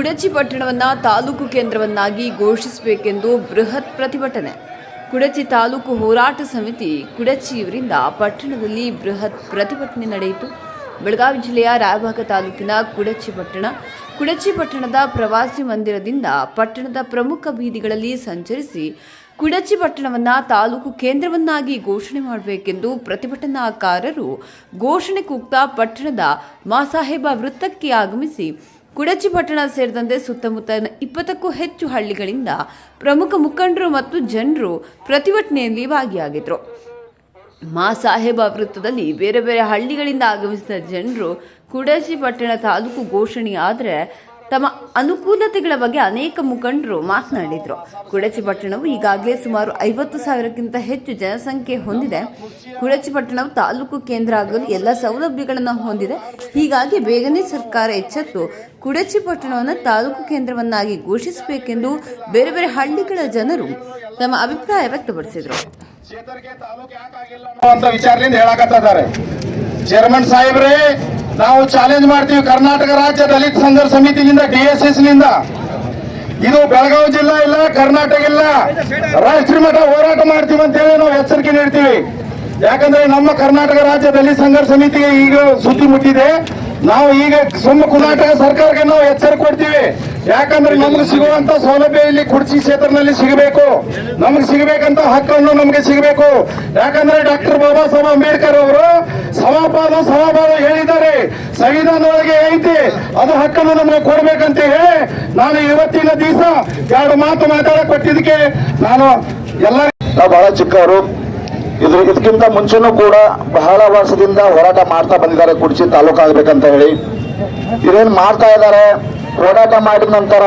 ಕುಡಚಿ ಪಟ್ಟಣವನ್ನು ತಾಲೂಕು ಕೇಂದ್ರವನ್ನಾಗಿ ಘೋಷಿಸಬೇಕೆಂದು ಬೃಹತ್ ಪ್ರತಿಭಟನೆ. ಕುಡಚಿ ತಾಲೂಕು ಹೋರಾಟ ಸಮಿತಿ ಕುಡಚಿಯವರಿಂದ ಪಟ್ಟಣದಲ್ಲಿ ಬೃಹತ್ ಪ್ರತಿಭಟನೆ ನಡೆಯಿತು. ಬೆಳಗಾವಿ ಜಿಲ್ಲೆಯ ರಾಯಭಾಗ ತಾಲೂಕಿನ ಕುಡಚಿ ಪಟ್ಟಣದ ಪ್ರವಾಸಿ ಮಂದಿರದಿಂದ ಪಟ್ಟಣದ ಪ್ರಮುಖ ಬೀದಿಗಳಲ್ಲಿ ಸಂಚರಿಸಿ ಕುಡಚಿ ಪಟ್ಟಣವನ್ನು ತಾಲೂಕು ಕೇಂದ್ರವನ್ನಾಗಿ ಘೋಷಣೆ ಮಾಡಬೇಕೆಂದು ಪ್ರತಿಭಟನಾಕಾರರು ಘೋಷಣೆ ಕೂಗ್ತಾ ಪಟ್ಟಣದ ಮಾಸಾಹೇಬ ವೃತ್ತಕ್ಕೆ ಆಗಮಿಸಿ ಕುಡಚಿ ಪಟ್ಟಣ ಸೇರಿದಂತೆ ಸುತ್ತಮುತ್ತ 20ಕ್ಕೂ ಹೆಚ್ಚು ಹಳ್ಳಿಗಳಿಂದ ಪ್ರಮುಖ ಮುಖಂಡರು ಮತ್ತು ಜನರು ಪ್ರತಿಭಟನೆಯಲ್ಲಿ ಭಾಗಿಯಾಗಿದ್ದರು. ಮಾಸಾಹೇಬ ವೃತ್ತದಲ್ಲಿ ಬೇರೆ ಬೇರೆ ಹಳ್ಳಿಗಳಿಂದ ಆಗಮಿಸಿದ ಜನರು ಕುಡಚಿ ಪಟ್ಟಣ ತಾಲೂಕು ಘೋಷಣೆಯಾದರೆ ತಮ್ಮ ಅನುಕೂಲತೆಗಳ ಬಗ್ಗೆ ಅನೇಕ ಮುಖಂಡರು ಮಾತನಾಡಿದರು. ಕುಡಚಿ ಪಟ್ಟಣವು ಈಗಾಗಲೇ ಸುಮಾರು 50,000ಕ್ಕಿಂತ ಹೆಚ್ಚು ಜನಸಂಖ್ಯೆ ಹೊಂದಿದೆ. ಕುಡಚಿ ಪಟ್ಟಣವು ತಾಲೂಕು ಕೇಂದ್ರ ಆಗಲು ಎಲ್ಲ ಸೌಲಭ್ಯಗಳನ್ನು ಹೊಂದಿದೆ. ಹೀಗಾಗಿ ಬೇಗನೆ ಸರ್ಕಾರ ಎಚ್ಚೆತ್ತು ಕುಡಚಿ ಪಟ್ಟಣವನ್ನು ತಾಲೂಕು ಕೇಂದ್ರವನ್ನಾಗಿ ಘೋಷಿಸಬೇಕೆಂದು ಬೇರೆ ಬೇರೆ ಹಳ್ಳಿಗಳ ಜನರು ತಮ್ಮ ಅಭಿಪ್ರಾಯ ವ್ಯಕ್ತಪಡಿಸಿದರು. ಚೇರ್ಮನ್ ಸಾಹೇಬ್ರೆ, ನಾವು ಚಾಲೆಂಜ್ ಮಾಡ್ತೀವಿ. ಕರ್ನಾಟಕ ರಾಜ್ಯ ದಲಿತ ಸಂಘರ್ಷ ಸಮಿತಿಯಿಂದ DSS ನಿಂದ ಇದು ಬೆಳಗಾವಿ ಜಿಲ್ಲಾ ಇಲ್ಲ, ಕರ್ನಾಟಕ ಇಲ್ಲ, ರಾಷ್ಟ್ರೀಯ ಮಟ್ಟ ಹೋರಾಟ ಮಾಡ್ತೀವಿ ಅಂತೇಳಿ ನಾವು ಎಚ್ಚರಿಕೆ ನೀಡ್ತೀವಿ. ಯಾಕಂದ್ರೆ ನಮ್ಮ ಕರ್ನಾಟಕ ರಾಜ್ಯ ದಲಿತ ಸಂಘರ್ಷ ಸಮಿತಿಗೆ ಈಗ ಸುದ್ದಿ ಮುಟ್ಟಿದೆ. ನಾವು ಈಗ ಕರ್ನಾಟಕ ಸರ್ಕಾರಕ್ಕೆ ನಾವು ಎಚ್ಚರಿಕೆ ಕೊಡ್ತೀವಿ. ಯಾಕಂದ್ರೆ ನಮ್ಗೆ ಸಿಗುವಂತ ಸೌಲಭ್ಯ ಇಲ್ಲಿ ಕುಡಚಿ ಕ್ಷೇತ್ರದಲ್ಲಿ ಸಿಗಬೇಕು. ನಮ್ಗೆ ಸಿಗಬೇಕಂತ ಹಕ್ಕನ್ನು ನಮ್ಗೆ ಸಿಗಬೇಕು. ಯಾಕಂದ್ರೆ ಡಾಕ್ಟರ್ ಬಾಬಾ ಸಾಹೇಬ್ ಅಂಬೇಡ್ಕರ್ ಅವರು ಸಮಪಾದ ಹೇಳಿದ್ದಾರೆ. ಸಂವಿಧಾನದೊಳಗೆ ಐತಿ, ಅದು ಹಕ್ಕನ್ನು ನಮ್ಗೆ ಕೊಡ್ಬೇಕಂತ ಹೇಳಿ ನಾನು ಇವತ್ತಿನ ದಿವಸ 2 ಮಾತು ಮಾತಾಡಕ್ ಕೊಟ್ಟಿದ್ದಕ್ಕೆ ನಾವು ಬಹಳ ಚಿಕ್ಕವರು. ಇದಕ್ಕಿಂತ ಮುಂಚೆನೂ ಕೂಡ ಬಹಳ ವರ್ಷದಿಂದ ಹೋರಾಟ ಮಾಡ್ತಾ ಬಂದಿದ್ದಾರೆ. ಕುಡಚಿ ತಾಲೂಕು ಆಗ್ಬೇಕಂತ ಹೇಳಿ ಇದೇನು ಮಾಡ್ತಾ ಇದ್ದಾರೆ. ಹೋರಾಟ ಮಾಡಿದ ನಂತರ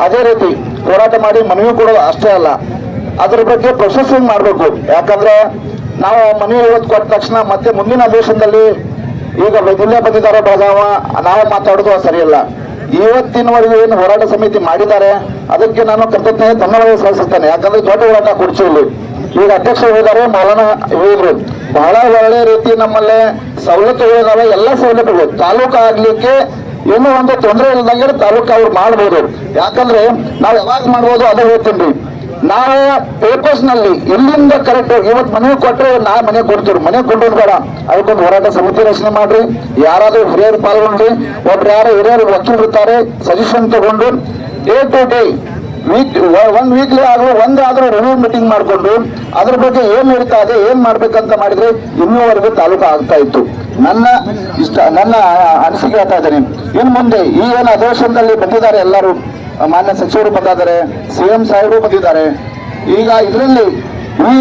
ಅದೇ ರೀತಿ ಹೋರಾಟ ಮಾಡಿ ಮನವಿ ಕೊಡೋದು ಅಷ್ಟೇ ಅಲ್ಲ, ಅದ್ರ ಬಗ್ಗೆ ಪ್ರೊಸೆಸಿಂಗ್ ಮಾಡಬೇಕು. ಯಾಕಂದ್ರೆ ನಾವು ಮನವಿ ಇವತ್ತು ಕೊಟ್ಟ ತಕ್ಷಣ ಮತ್ತೆ ಮುಂದಿನ ಅಧಿವೇಶನದಲ್ಲಿ ಈಗ ಜಿಲ್ಲೆ ಬಂದಿದ್ದಾರೆ ಬೆಳಗಾವ, ನಾವು ಮಾತಾಡೋದು ಸರಿಯಲ್ಲ. ಇವತ್ತಿನವರೆಗೆ ಏನು ಹೋರಾಟ ಸಮಿತಿ ಮಾಡಿದ್ದಾರೆ ಅದಕ್ಕೆ ನಾನು ಕೃತಜ್ಞತೆ ಧನ್ಯವಾದ ಸಲ್ಲಿಸುತ್ತೇನೆ. ಯಾಕಂದ್ರೆ ದೊಡ್ಡ ಹೋರಾಟ ಕುಡಚಿಯಲ್ಲಿ ಈಗ ಅಧ್ಯಕ್ಷ ಹೇಳಿದ್ದಾರೆ, ಮೌಲಾನ ಹೇಳಿದ್ರು, ಬಹಳ ಒಳ್ಳೆ ರೀತಿ ನಮ್ಮಲ್ಲೇ ಸವಲತ್ತುಗಳಿದಾವೆ. ಎಲ್ಲ ಸವಲತ್ತುಗಳು ತಾಲೂಕು ಆಗ್ಲಿಕ್ಕೆ ಏನೋ ಒಂದು ತೊಂದರೆ ಇಲ್ದಂಗೆ ತಾಲೂಕು ಅವ್ರು ಮಾಡ್ಬೋದು. ಯಾಕಂದ್ರೆ ನಾವು ಯಾವಾಗ ಮಾಡ್ಬೋದು ಅದೇ ಹೇಳ್ತೀನಿ. ನಾವು ಪೇಪರ್ಸ್ ನಲ್ಲಿ ಎಲ್ಲಿಂದ ಕರೆಕ್ಟ್ ಇವತ್ತು ಮನೆ ಕೊಟ್ಟರೆ ನಾಳೆ ಮನೆ ಕೊಡ್ತೀವಿ. ಮನೆ ಕೊಡೋದು ಬೇಡ, ಅದಕ್ಕೊಂದು ಹೋರಾಟ ಸಮಿತಿ ರಚನೆ ಮಾಡ್ರಿ. ಯಾರಾದ್ರೂ ಹಿರಿಯರು ಪಾಲ್ಗೊಂಡ್ರಿ, ಒಬ್ರು ಯಾರು ಹಿರಿಯರು ವಕೀಲರು ಇರ್ತಾರೆ, ಸಜೆಷನ್ ತಗೊಂಡು ಡೇ ಟು ಡೇ ವೀಕ್ಲಿ ಆದ್ರೂ ಒಂದಾದ್ರೂ ರಿವ್ಯೂ ಮೀಟಿಂಗ್ ಮಾಡ್ಕೊಂಡು ಅದ್ರ ಬಗ್ಗೆ ಏನ್ ನಡೀತಾ ಇದೆ, ಏನ್ ಮಾಡ್ಬೇಕಂತ ಮಾಡಿದ್ರೆ ಇನ್ನೂವರೆಗೂ ತಾಲೂಕು ಆಗ್ತಾ ಇತ್ತು. ನನ್ನ ಅನಿಸಿಕೆ ಹೇಳ್ತಾ ಇದ್ದೇನೆ. ಇನ್ನು ಮುಂದೆ ಈ ಏನು ಅಧಿವೇಶನದಲ್ಲಿ ಬಂದಿದ್ದಾರೆ, ಎಲ್ಲರೂ ಮಾನ್ಯ ಸಚಿವರು ಬಂದಿದ್ದಾರೆ, CM ಸಾಹೇಬರು ಬಂದಿದ್ದಾರೆ. ಈಗ ಇದರಲ್ಲಿ ಈ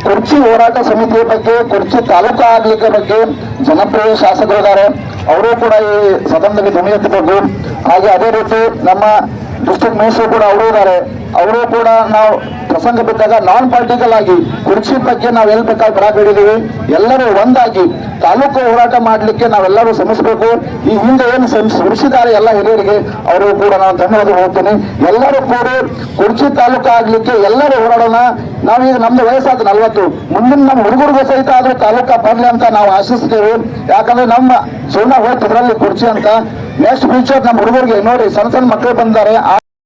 ಕುರ್ಚಿ ಹೋರಾಟ ಸಮಿತಿಯ ಬಗ್ಗೆ, ಕುರ್ಚಿ ತಾಲೂಕು ಆಗ್ಲಿಕ್ಕೆ ಬಗ್ಗೆ ಜನಪ್ರಿಯ ಶಾಸಕರಿದ್ದಾರೆ, ಅವರು ಕೂಡ ಈ ಸದನದಲ್ಲಿ ಧ್ವನಿ ಎತ್ತಬೇಕು. ಹಾಗೆ ಅದೇ ರೀತಿ ನಮ್ಮ ಡಿಸ್ಟ್ರಿಕ್ಟ್ ಮಿನಿಸ್ಟರ್ ಕೂಡ ಅವರು ಇದ್ದಾರೆ. ಅವರು ಕೂಡ ನಾವು ಪ್ರಸಂಗ ಬಿದ್ದಾಗ ನಾನ್ ಪಾಲಿಟಿಕಲ್ ಆಗಿ ಕುರ್ಚಿ ಬಗ್ಗೆ ನಾವು ಎಲ್ಲಿ ಬೇಕಾಗಿ ಬರ ಬೇಡಿದೀವಿ. ಎಲ್ಲರೂ ಒಂದಾಗಿ ತಾಲೂಕು ಹೋರಾಟ ಮಾಡ್ಲಿಕ್ಕೆ ನಾವೆಲ್ಲರೂ ಶ್ರಮಿಸಬೇಕು. ಈ ಹಿಂದೆ ಏನು ಶ್ರಮಿಸಿದ್ದಾರೆ ಎಲ್ಲ ಹಿರಿಯರಿಗೆ ಅವರು ಕೂಡ ನಾನು ಧನ್ಯವಾದ ಹೇಳ್ತೇನೆ. ಎಲ್ಲರೂ ಕೂಡ ಕುರ್ಚಿ ತಾಲೂಕು ಆಗ್ಲಿಕ್ಕೆ ಎಲ್ಲರೂ ಹೋರಾಡೋಣ. ನಾವೀಗ ನಮ್ದು ವಯಸ್ಸಾದ 40, ಮುಂದಿನ ನಮ್ಮ ಹುಡುಗರಿಗೂ ಸಹಿತ ಆದ್ರೂ ತಾಲೂಕ ಬರ್ಲಿ ಅಂತ ನಾವು ಆಶಿಸ್ತೇವೆ. ಯಾಕಂದ್ರೆ ನಮ್ಮ ಜೀವನ ಹೋಯ್ತು ಇದರಲ್ಲಿ ಕುರ್ಚಿ ಅಂತ. ನೆಕ್ಸ್ಟ್ ಫ್ಯೂಚರ್ ನಮ್ಮ ಹುಡುಗರಿಗೆ ನೋಡಿ, ಸಣ್ಣ ಮಕ್ಕಳು ಬಂದಾರೆ.